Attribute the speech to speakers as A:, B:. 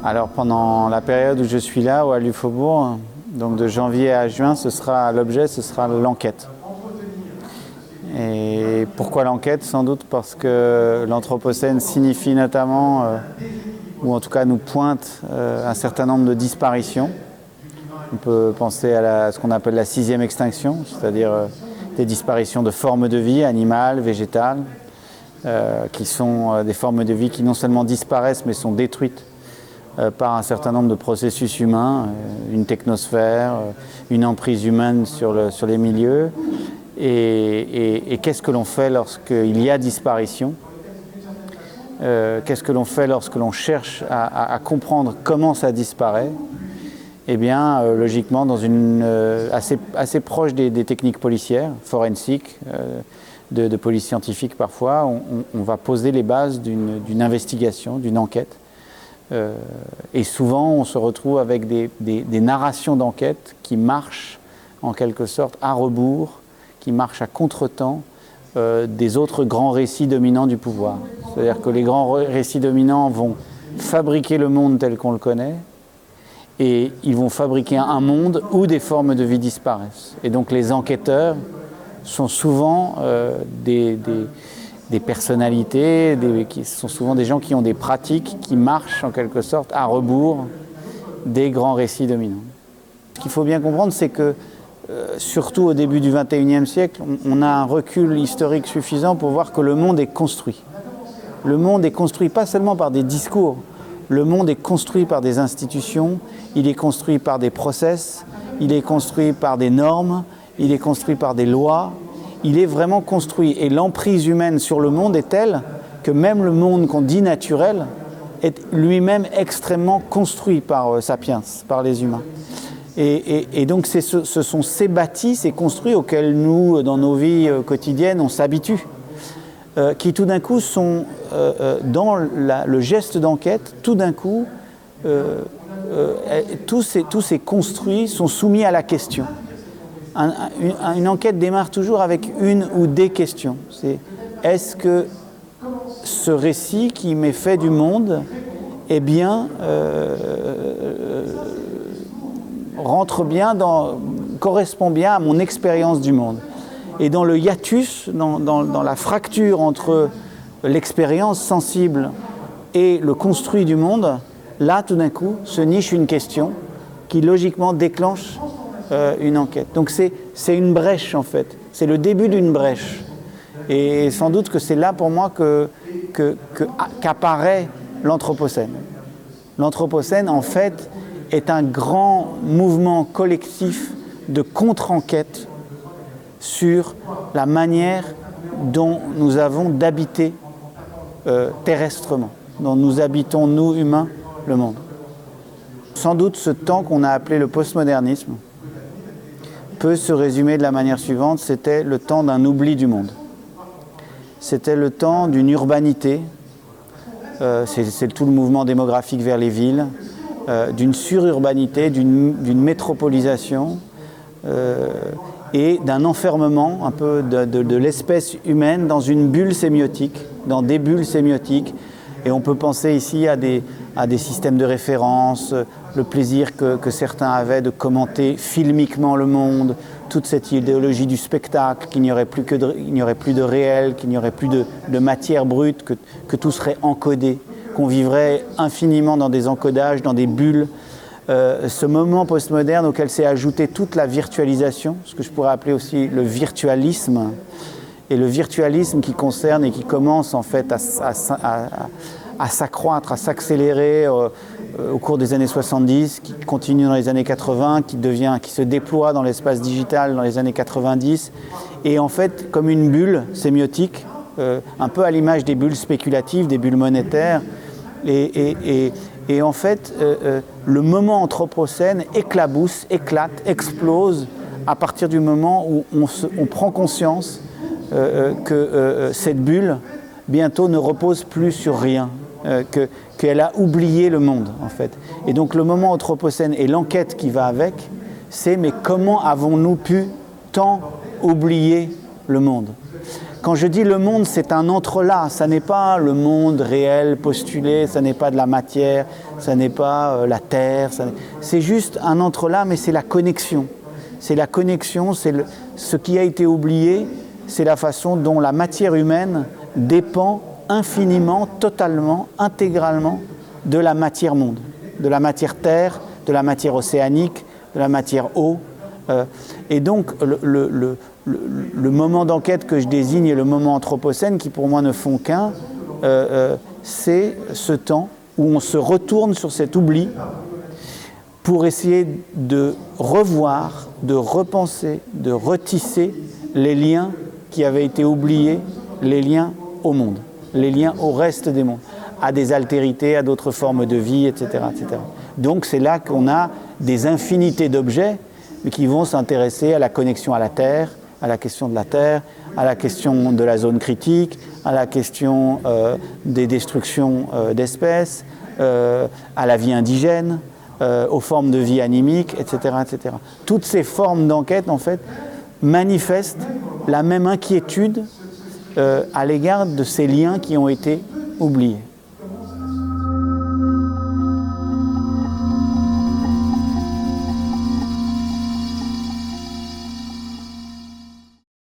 A: Alors pendant la période où je suis là, au Halles du Faubourg, donc de janvier à juin, ce sera l'enquête. Et pourquoi l'enquête? Sans doute parce que l'Anthropocène signifie notamment, ou en tout cas nous pointe un certain nombre de disparitions. On peut penser à ce qu'on appelle la 6e extinction, c'est-à-dire des disparitions de formes de vie, animales, végétales, qui sont des formes de vie qui non seulement disparaissent, mais sont détruites par un certain nombre de processus humains, une technosphère, une emprise humaine sur les milieux. Et qu'est-ce que l'on fait lorsqu'il y a disparition? Qu'est-ce que l'on fait lorsque l'on cherche à comprendre comment ça disparaît? Eh bien, logiquement, dans assez proche des techniques policières, forensiques, de police scientifique parfois, on va poser les bases d'une investigation, d'une enquête. Et souvent, on se retrouve avec des narrations d'enquête qui marchent en quelque sorte à rebours, qui marchent à contre-temps des autres grands récits dominants du pouvoir. C'est-à-dire que les grands récits dominants vont fabriquer le monde tel qu'on le connaît, et ils vont fabriquer un monde où des formes de vie disparaissent. Et donc les enquêteurs sont souvent des personnalités, qui sont souvent des gens qui ont des pratiques qui marchent en quelque sorte à rebours des grands récits dominants. Ce qu'il faut bien comprendre, c'est que surtout au début du XXIe siècle, on a un recul historique suffisant pour voir que le monde est construit. Le monde est construit pas seulement par des discours, le monde est construit par des institutions, il est construit par des process, il est construit par des normes, il est construit par des lois, il est vraiment construit. Et l'emprise humaine sur le monde est telle que même le monde qu'on dit naturel est lui-même extrêmement construit par Sapiens, par les humains. Et donc ce sont ces bâtis, ces construits auxquels nous, dans nos vies quotidiennes, on s'habitue, qui tout d'un coup sont dans le geste d'enquête, tout d'un coup, tous ces construits sont soumis à la question. Une enquête démarre toujours avec une ou des questions. Est-ce que ce récit qui m'est fait du monde est bien, correspond bien à mon expérience du monde? Et dans le hiatus, dans la fracture entre l'expérience sensible et le construit du monde, là, tout d'un coup, se niche une question qui, logiquement, déclenche une enquête. Donc c'est une brèche, en fait. C'est le début d'une brèche. Et sans doute que c'est là, pour moi, qu'apparaît l'Anthropocène. L'Anthropocène, en fait, est un grand mouvement collectif de contre-enquête sur la manière dont nous avons d'habiter terrestrement, dont nous habitons, nous, humains, le monde. Sans doute ce temps qu'on a appelé le postmodernisme peut se résumer de la manière suivante: c'était le temps d'un oubli du monde. C'était le temps d'une urbanité, c'est tout le mouvement démographique vers les villes, d'une sururbanité, d'une métropolisation, et d'un enfermement un peu de l'espèce humaine dans une bulle sémiotique, dans des bulles sémiotiques. Et on peut penser ici à des systèmes de référence, le plaisir que certains avaient de commenter filmiquement le monde, toute cette idéologie du spectacle, qu'il n'y aurait plus de réel, qu'il n'y aurait plus de matière brute, que tout serait encodé, qu'on vivrait infiniment dans des encodages, dans des bulles. Ce moment postmoderne auquel s'est ajoutée toute la virtualisation, ce que je pourrais appeler aussi le virtualisme, et le virtualisme qui concerne et qui commence en fait à s'accroître, à s'accélérer au cours des années 70, qui continue dans les années 80, qui se déploie dans l'espace digital dans les années 90, et en fait comme une bulle sémiotique, un peu à l'image des bulles spéculatives, des bulles monétaires, et en fait, le moment anthropocène éclabousse, éclate, explose à partir du moment où on prend conscience que cette bulle, bientôt, ne repose plus sur rien, qu'elle a oublié le monde, en fait. Et donc, le moment anthropocène et l'enquête qui va avec, c'est mais comment avons-nous pu tant oublier le monde ? quand je dis le monde, c'est un entrelac, ça n'est pas le monde réel postulé, ça n'est pas de la matière, ça n'est pas la terre, c'est juste un entrelac, mais c'est la connexion. C'est la connexion, ce qui a été oublié, c'est la façon dont la matière humaine dépend infiniment, totalement, intégralement de la matière monde, de la matière terre, de la matière océanique, de la matière eau. Et donc le moment d'enquête que je désigne et le moment anthropocène, qui pour moi ne font qu'un, c'est ce temps où on se retourne sur cet oubli pour essayer de revoir, de repenser, de retisser les liens qui avaient été oubliés, les liens au monde, les liens au reste des mondes, à des altérités, à d'autres formes de vie, etc., etc. Donc c'est là qu'on a des infinités d'objets qui vont s'intéresser à la connexion à la Terre, à la question de la Terre, à la question de la zone critique, à la question des destructions d'espèces, à la vie indigène, aux formes de vie animique, etc., etc. Toutes ces formes d'enquête, en fait, manifestent la même inquiétude à l'égard de ces liens qui ont été oubliés.